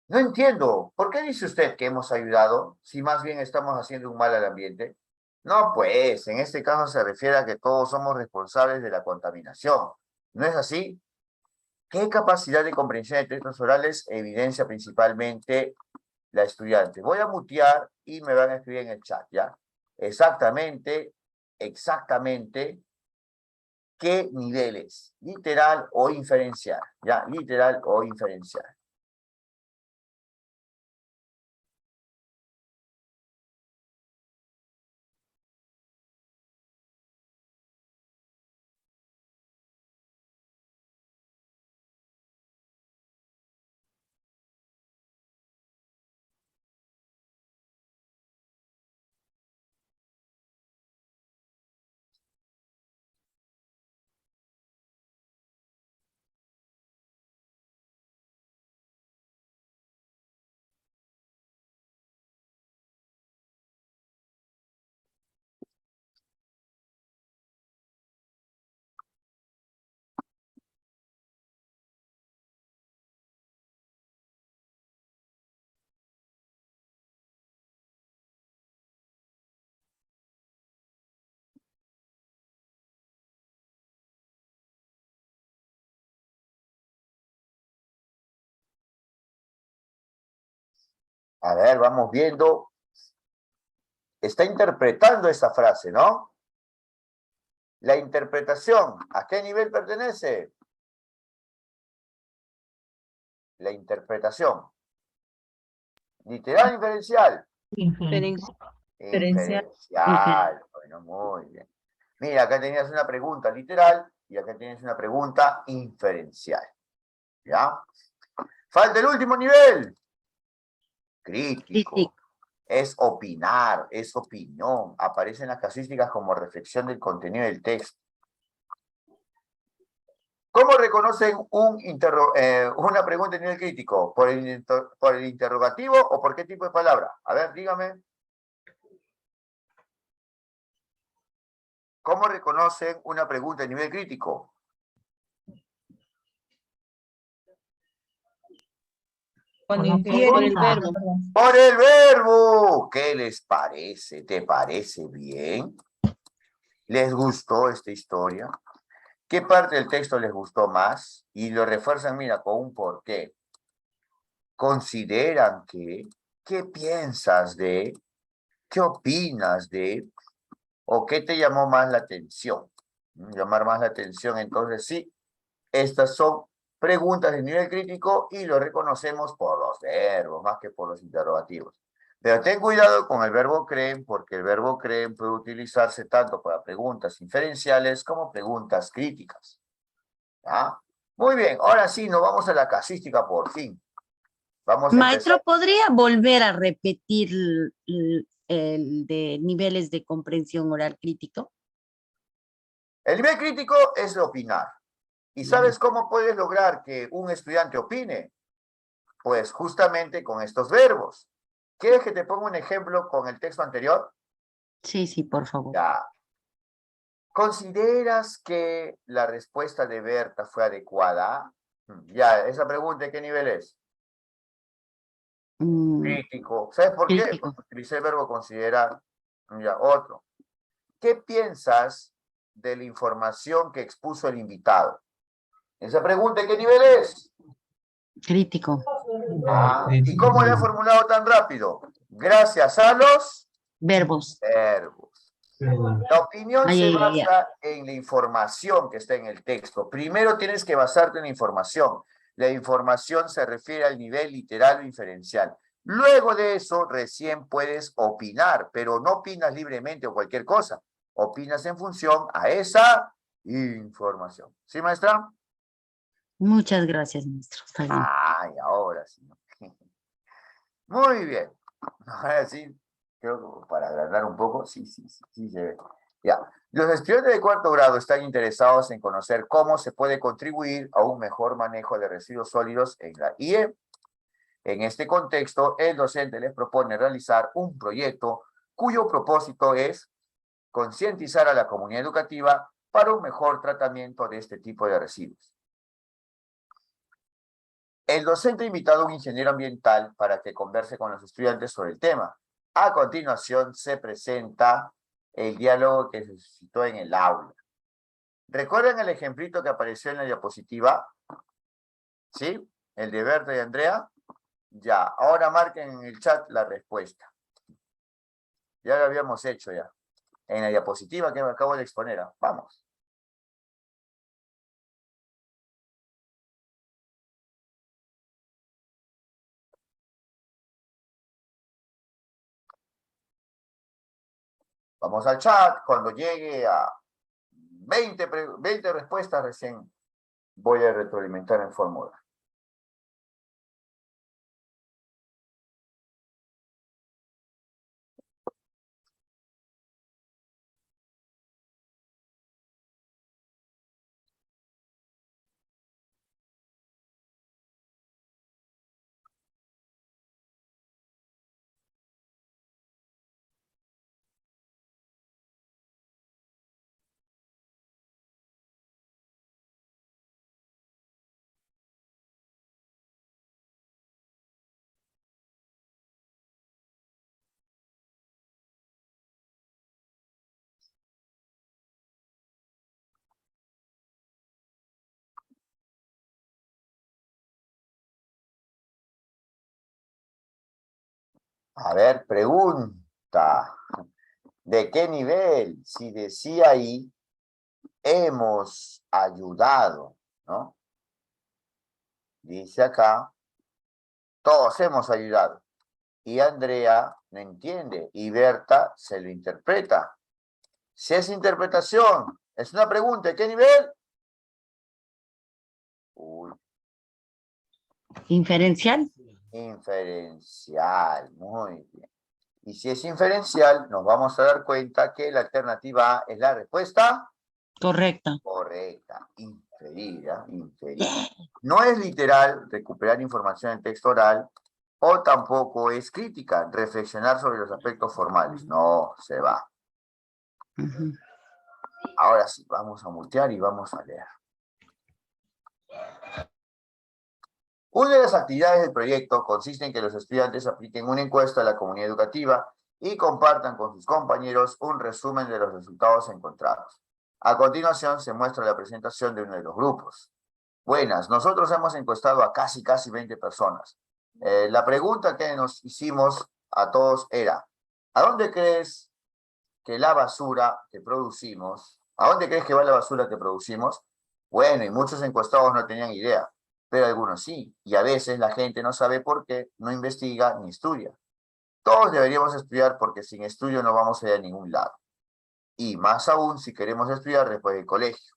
No entiendo, ¿por qué dice usted que hemos ayudado si más bien estamos haciendo un mal al ambiente? No, pues, en este caso se refiere a que todos somos responsables de la contaminación. ¿No es así? ¿Qué capacidad de comprensión de textos orales evidencia principalmente la estudiante? Voy a mutear y me van a escribir en el chat, ¿ya? exactamente, qué niveles, literal o inferencial, ¿ya? Literal o inferencial. A ver, vamos viendo. Está interpretando esa frase, ¿no? La interpretación, ¿a qué nivel pertenece? La interpretación. Literal, inferencial. Inferencial. Inferencial. Bueno, muy bien. Mira, acá tenías una pregunta literal y acá tienes una pregunta inferencial. ¿Ya? Falta el último nivel. Crítico. Crítico. Es opinar, es opinión. Aparecen las casuísticas como reflexión del contenido del texto. ¿Cómo reconocen una pregunta en nivel crítico? ¿Por el interrogativo o por qué tipo de palabra? A ver, dígame. ¿Cómo reconocen una pregunta en nivel crítico? Cuando Una infiere por el pregunta. verbo. ¡Por el verbo! ¿Qué les parece? ¿Te parece bien? ¿Les gustó esta historia? ¿Qué parte del texto les gustó más? Y lo refuerzan, mira, con un porqué. Consideran que, ¿qué piensas de? ¿Qué opinas de? ¿O qué te llamó más la atención? Llamar más la atención, entonces sí, estas son preguntas de nivel crítico y lo reconocemos por los verbos, más que por los interrogativos. Pero ten cuidado con el verbo creen, porque el verbo creen puede utilizarse tanto para preguntas inferenciales como preguntas críticas. ¿Ya? Muy bien, ahora sí, nos vamos a la casística por fin. Vamos a Maestro, empezar. ¿podría volver a repetir el de niveles de comprensión oral crítico? El nivel crítico es de opinar. ¿Y sabes cómo puedes lograr que un estudiante opine? Pues justamente con estos verbos. ¿Quieres que te ponga un ejemplo con el texto anterior? Sí, sí, por favor. Ya. ¿Consideras que la respuesta de Berta fue adecuada? Ya, esa pregunta, ¿de qué nivel es? Crítico. ¿Sabes por qué? Crítico. Porque utilicé el verbo considerar. Ya, otro. ¿Qué piensas de la información que expuso el invitado? Esa pregunta, ¿de qué nivel es? Crítico. ¿Y cómo le ha formulado tan rápido? Gracias a los Verbos. verbos. La opinión Ay, se ay, ay, ay. basa en la información que está en el texto. Primero tienes que basarte en la información. La información se refiere al nivel literal o inferencial. Luego de eso, recién puedes opinar, pero no opinas libremente o cualquier cosa. Opinas en función a esa información. ¿Sí, maestra? Muchas gracias, maestro. Está bien. Ay, ahora sí. Muy bien. Ahora sí, creo que para agrandar un poco, sí se ve. Ya. Los estudiantes de cuarto grado están interesados en conocer cómo se puede contribuir a un mejor manejo de residuos sólidos en la IE. En este contexto, el docente les propone realizar un proyecto cuyo propósito es concientizar a la comunidad educativa para un mejor tratamiento de este tipo de residuos. El docente ha invitado a un ingeniero ambiental para que converse con los estudiantes sobre el tema. A continuación se presenta el diálogo que se suscitó en el aula. ¿Recuerdan el ejemplito que apareció en la diapositiva? ¿Sí? El de Berta y Andrea. Ya, ahora marquen en el chat la respuesta. Ya lo habíamos hecho ya. En la diapositiva que me acabo de exponer. Vamos. Vamos al chat. Cuando llegue a 20 respuestas, recién voy a retroalimentar en fórmula. A ver, pregunta. ¿De qué nivel? Si decía ahí, hemos ayudado, ¿no? Dice acá, todos hemos ayudado. Y Andrea no entiende, y Berta se lo interpreta. Si es interpretación, es una pregunta, ¿de qué nivel? Uy, Inferencial. inferencial, muy bien. Y si es inferencial, nos vamos a dar cuenta que la alternativa A es la respuesta Correcta. correcta. Inferir, inferir. No es literal recuperar información en texto oral, o tampoco es crítica, reflexionar sobre los aspectos formales. No, se va. Ujú. Ahora sí, vamos a mutear y vamos a leer. Una de las actividades del proyecto consiste en que los estudiantes apliquen una encuesta a la comunidad educativa y compartan con sus compañeros un resumen de los resultados encontrados. A continuación se muestra la presentación de uno de los grupos. Buenas, nosotros hemos encuestado a casi 20 personas. La pregunta que nos hicimos a todos era, ¿a dónde crees que la basura que producimos, a dónde crees que va la basura que producimos? Bueno, y muchos encuestados no tenían idea, pero algunos sí, y a veces la gente no sabe por qué, no investiga ni estudia. Todos deberíamos estudiar porque sin estudio no vamos a ir a ningún lado. Y más aún si queremos estudiar después del colegio.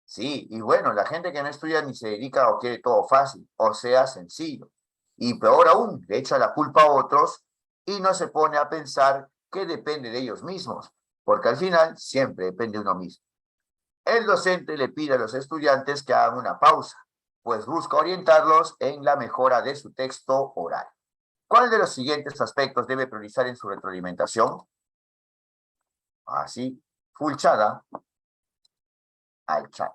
Sí, y bueno, la gente que no estudia ni se dedica o quiere todo fácil, o sea, sencillo. Y peor aún, le echa la culpa a otros y no se pone a pensar que depende de ellos mismos, porque al final siempre depende de uno mismo. El docente le pide a los estudiantes que hagan una pausa, pues busca orientarlos en la mejora de su texto oral. ¿Cuál de los siguientes aspectos debe priorizar en su retroalimentación? Así, fulchada al chat.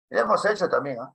Lo hemos hecho también, ¿ah?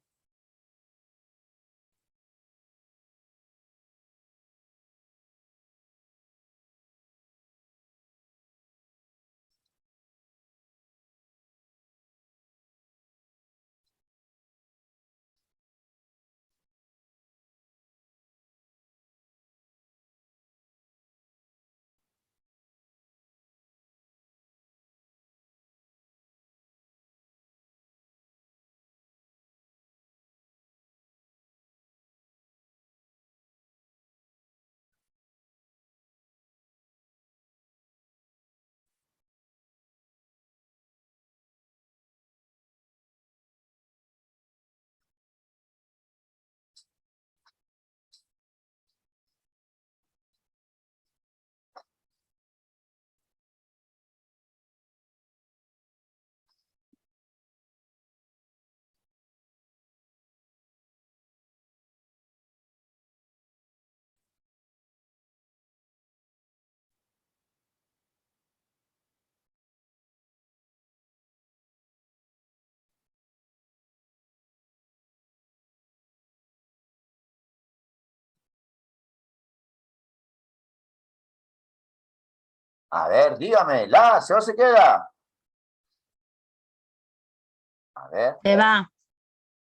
A ver, dígame, ¿se va o se queda? A ver, Se va.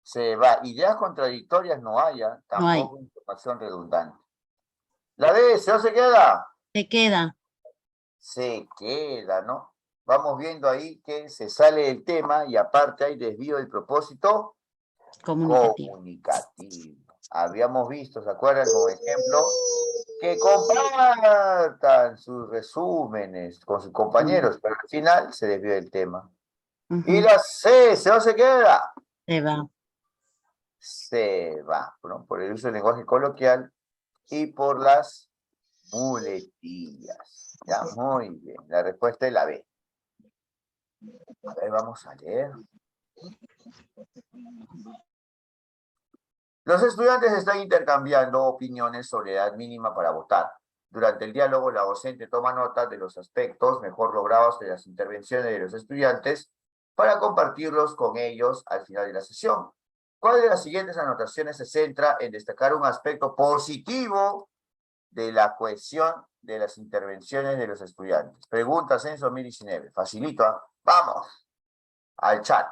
se va. Ideas contradictorias no haya, No hay. tampoco información redundante. ¿La B, se va o se queda? Se queda. se queda, ¿no? Vamos viendo ahí que se sale del tema y aparte hay desvío del propósito Comunicativo. comunicativo. Habíamos visto, ¿se acuerdan? Como ejemplo, que compartan sus resúmenes con sus compañeros, pero al final se desvió del tema. Y Ujú. la C, ¿se se queda? Se va. Se va, ¿no? Por el uso del lenguaje coloquial y por las muletillas. Ya, muy bien. La respuesta es la B. A ver, vamos a leer. Los estudiantes están intercambiando opiniones sobre edad mínima para votar. Durante el diálogo, la docente toma nota de los aspectos mejor logrados de las intervenciones de los estudiantes para compartirlos con ellos al final de la sesión. ¿Cuál de las siguientes anotaciones se centra en destacar un aspecto positivo de la cohesión de las intervenciones de los estudiantes? Pregunta Censo 2019. Facilito, ¿eh? Vamos al chat.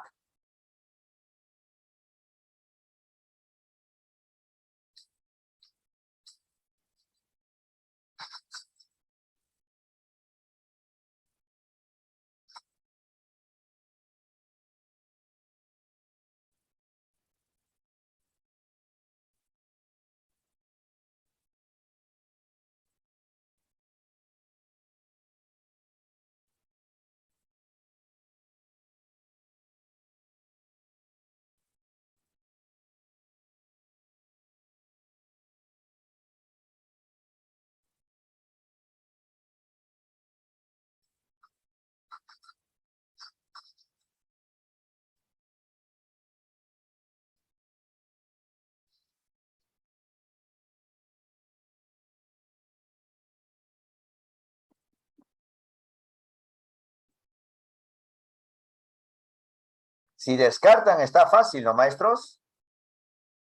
Si descartan, está fácil, ¿no, maestros?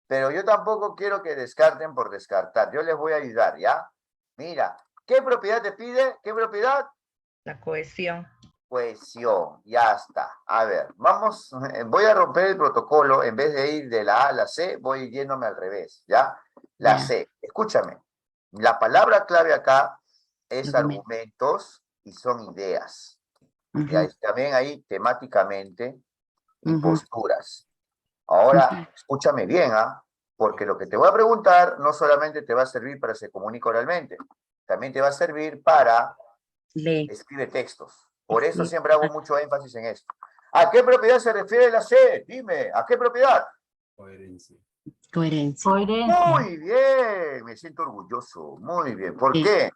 Pero yo tampoco quiero que descarten por descartar. Yo les voy a ayudar, ¿ya? Mira, ¿qué propiedad te pide? ¿Qué propiedad? La cohesión. Cohesión, ya está. A ver, vamos, voy a romper el protocolo. En vez de ir de la A a la C, voy yéndome al revés, ¿ya? La Ya. C, escúchame. La palabra clave acá es Argumento. argumentos y son ideas. Y Ujú, también hay temáticamente y ujú, posturas. Ahora, ujú. escúchame bien, ¿ah? Porque lo que te voy a preguntar no solamente te va a servir para se comunica oralmente, también te va a servir para Lee. escribe textos. Por eso Escribe. siempre hago mucho énfasis en esto. ¿A qué propiedad se refiere la C? Dime, ¿a qué propiedad? Coherencia. Coherencia. Muy bien, me siento orgulloso. Muy bien. ¿Por Sí. qué?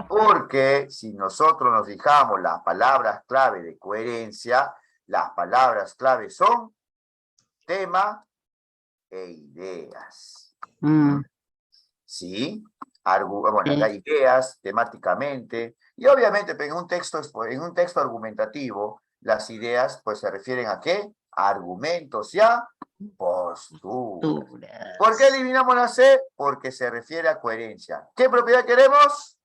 Porque si nosotros nos fijamos las palabras clave de coherencia, las palabras clave son tema e ideas. Mm, ¿Sí? Bueno, sí. acá hay ideas temáticamente, y obviamente pues, en un texto argumentativo, las ideas pues se refieren a ¿qué? A argumentos ya, posturas. ¿Por qué Posturas. eliminamos la C? Porque se refiere a coherencia. ¿Qué propiedad queremos?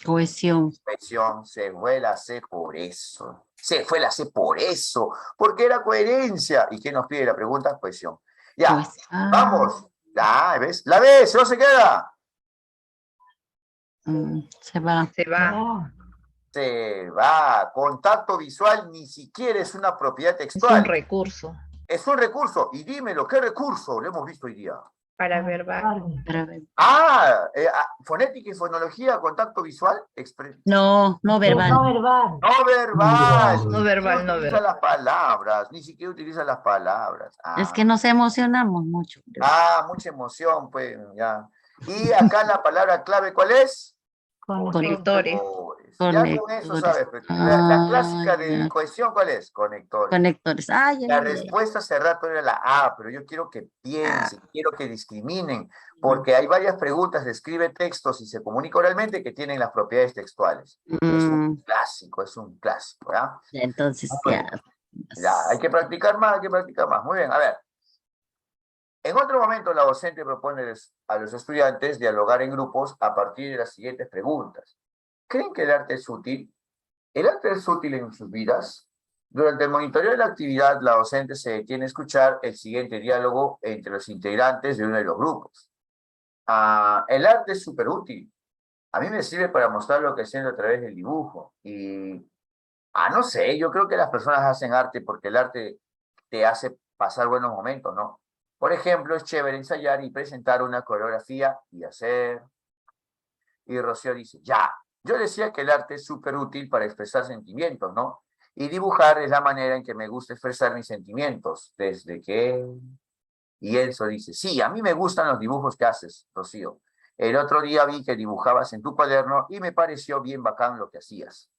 Cohesión. Cohesión. Se fue la C por eso. Se fue la C por eso, porque era coherencia. ¿Y qué nos pide la pregunta? Cohesión. Ya, vamos. La A, ¿ves? La B, ¿se no se queda? Se va. Se va. Oh, Se va. Contacto visual ni siquiera es una propiedad Es un textual. recurso Es un recurso. Y dímelo, ¿qué recurso? Lo hemos visto hoy día. para ah, verbal. vale. Para ver. Fonética y fonología, contacto visual. No, no No verbal. verbal. No verbal. No Ni siquiera verbal, no utiliza verbal. las palabras. Ni siquiera utiliza las palabras. Es que nos emocionamos mucho. Mucha emoción, pues, ya. Y acá la palabra clave, ¿cuál es? Conectores. Ya con eso Conectores. sabes. La clásica Ah, de ya. cohesión, ¿cuál es? Conectores. Conectores. Ay, La ay, ay. respuesta hace rato era la A, pero yo quiero que piensen, Ah, quiero que discriminen, porque hay varias preguntas de escribe textos y se comunica oralmente que tienen las propiedades textuales. Es un clásico, ¿ya? entonces Muy ya. bien. Ya, hay que practicar más, hay que practicar más. Muy bien, a ver. En otro momento, la docente propone a los estudiantes dialogar en grupos a partir de las siguientes preguntas. ¿Creen que el arte es útil? ¿El arte es útil en sus vidas? Durante el monitoreo de la actividad, la docente se detiene a escuchar el siguiente diálogo entre los integrantes de uno de los grupos. ¿El arte es súper útil? A mí me sirve para mostrar lo que siento a través del dibujo. Y, no sé, yo creo que las personas hacen arte porque el arte te hace pasar buenos momentos, ¿no? Por ejemplo, es chévere ensayar y presentar una coreografía y hacer. Y Rocío dice, ya, yo decía que el arte es súper útil para expresar sentimientos, ¿no? Y dibujar es la manera en que me gusta expresar mis sentimientos, desde que... Y Enzo dice, sí, a mí me gustan los dibujos que haces, Rocío. El otro día vi que dibujabas en tu cuaderno y me pareció bien bacán lo que hacías.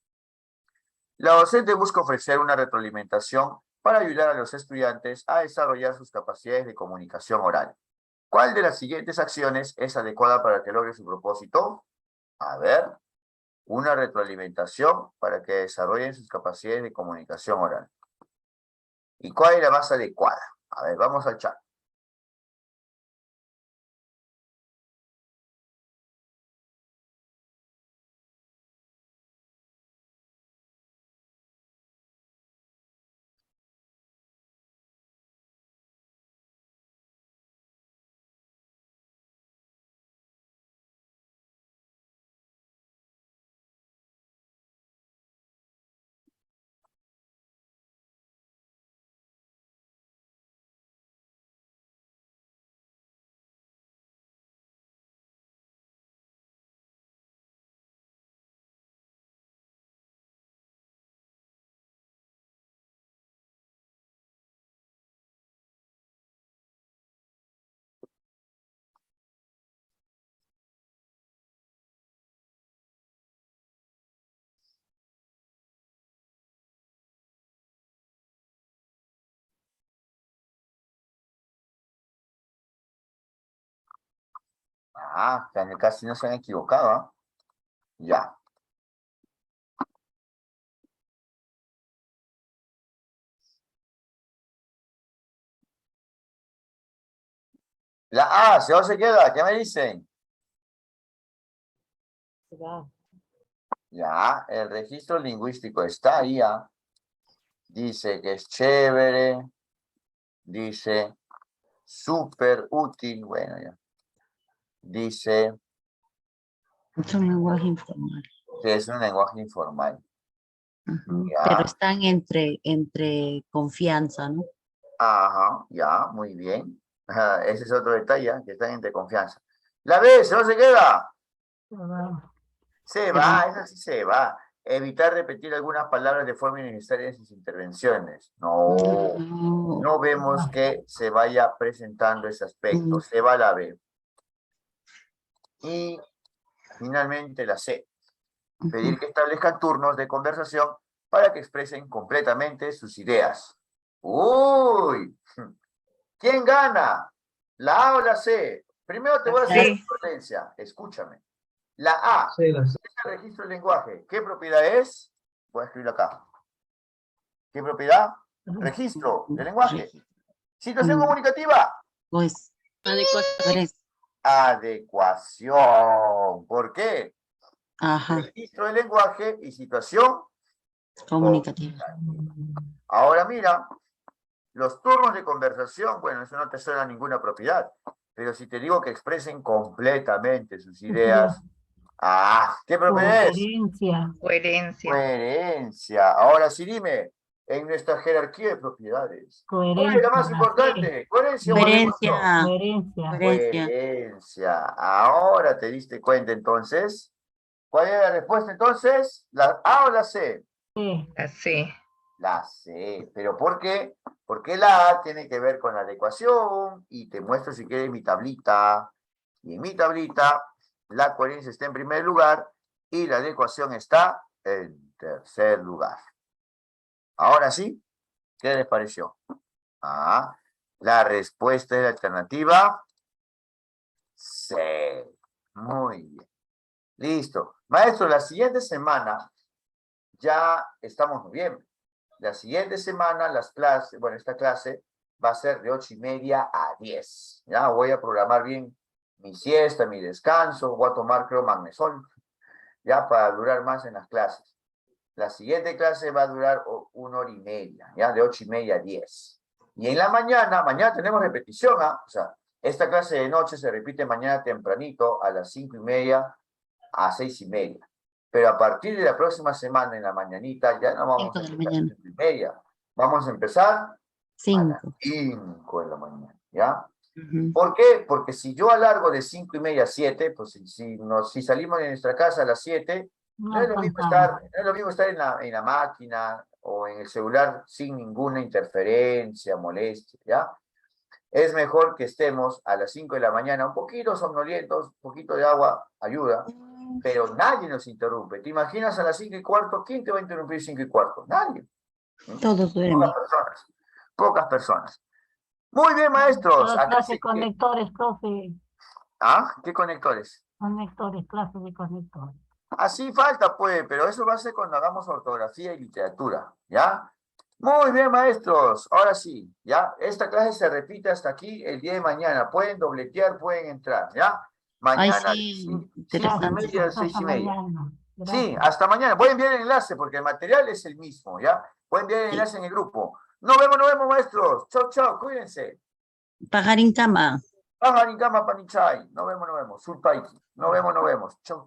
La docente busca ofrecer una retroalimentación para ayudar a los estudiantes a desarrollar sus capacidades de comunicación oral. ¿Cuál de las siguientes acciones es adecuada para que logre su propósito? A ver, una retroalimentación para que desarrollen sus capacidades de comunicación oral. ¿Y cuál es la más adecuada? A ver, vamos al chat. Casi no se han equivocado, ¿ah? Ya. La A, se queda, ¿qué me dicen? Ya, el registro lingüístico está ahí, ¿ah? Dice que es chévere, dice súper útil, bueno, ya. Dice Es un lenguaje informal. que es un lenguaje informal. Ujú. Ya. Pero están entre confianza, ¿no? Ajá, ya, muy bien. Ajá, ese es otro detalle, ¿ah? Que están entre confianza. La B, ¿se no se queda? Se va, esa sí se va. Evitar repetir algunas palabras de forma innecesaria en sus intervenciones. No, no vemos que se vaya presentando ese aspecto. Se va la B. Y finalmente la C. Pedir que establezcan turnos de conversación para que expresen completamente sus ideas. ¡Uy! ¿Quién gana? ¿La A o la C? Primero te voy a hacer Sí. una advertencia. Escúchame. La A. Sí, la Es el registro del lenguaje. ¿Qué propiedad es? Voy a escribirlo acá. ¿Qué propiedad? Registro del lenguaje. Situación comunicativa. Pues, adecuación. Adecuación. ¿Por qué? Ajá, Registro del lenguaje y situación. comunicativa. Ahora mira, los turnos de conversación, bueno, eso no te suena a ninguna propiedad, pero si te digo que expresen completamente sus ideas, ¿qué propiedad es? Coherencia. Coherencia. Coherencia. Ahora sí dime, en nuestra jerarquía de propiedades, ¿cuál es Coherencia. la más importante? ¿Coherencia o adecuación? Coherencia. Coherencia. Ahora te diste cuenta entonces. ¿Cuál es la respuesta entonces? ¿La A o la C? Sí. Así. La C. ¿Pero por qué? Porque la A tiene que ver con la adecuación y te muestro si quieres mi tablita. Y en mi tablita la coherencia está en primer lugar y la adecuación está en tercer lugar. Ahora sí, ¿qué les pareció? La respuesta es la alternativa C. Muy bien. Listo. Maestro, la siguiente semana ya estamos en noviembre. La siguiente semana las clases, bueno, esta clase va a ser de 8:30 a 10. Ya voy a programar bien mi siesta, mi descanso, voy a tomar creo magnesol, ya para durar más en las clases. La siguiente clase va a durar 1 hora y media, ya de 8:30 a 10. Y en la mañana tenemos repetición, o sea, esta clase de noche se repite mañana tempranito a las 5:30 a 6:30. Pero a partir de la próxima semana, en la mañanita, ya no vamos 5 a de la empezar a mañana. 5:30. Vamos a empezar a las 5. 5 de la mañana, ¿ya? Ujú. ¿Por qué? Porque si yo alargo de 5:30 a 7, pues si salimos de nuestra casa a las 7, No no es lo mismo alcanzamos. estar en la máquina o en el celular sin ninguna interferencia, molestia, ¿ya? Es mejor que estemos a las 5 de la mañana, un poquito somnolientos, un poquito de agua ayuda, pero nadie nos interrumpe. ¿Te imaginas a las 5:15? ¿Quién te va a interrumpir 5:15? Nadie. Todos duermen. Pocas personas. Pocas personas. Muy bien, maestros. Solo Acá clase sí que... conectores, profe. ¿Ah? ¿Qué conectores? Conectores, clase de conectores. Así falta, pues, pero eso va a ser cuando hagamos ortografía y literatura, ¿ya? Muy bien, maestros. Ahora sí, ¿ya? Esta clase se repite hasta aquí el día de mañana. Pueden dobletear, pueden entrar, ¿ya? Ay, Mañana, sí, 5:30 interesante. a Hasta 6:30. mañana. Sí, Gracias. hasta mañana. Pueden enviar el enlace porque el material es el mismo, ¿ya? Pueden enviar el Sí. enlace en el grupo. Nos vemos, maestros. Chau, chau, cuídense. Pajar en cama. Pajarin kama panichay. Nos vemos. Sulpaiki. Nos vemos. Chau, chau.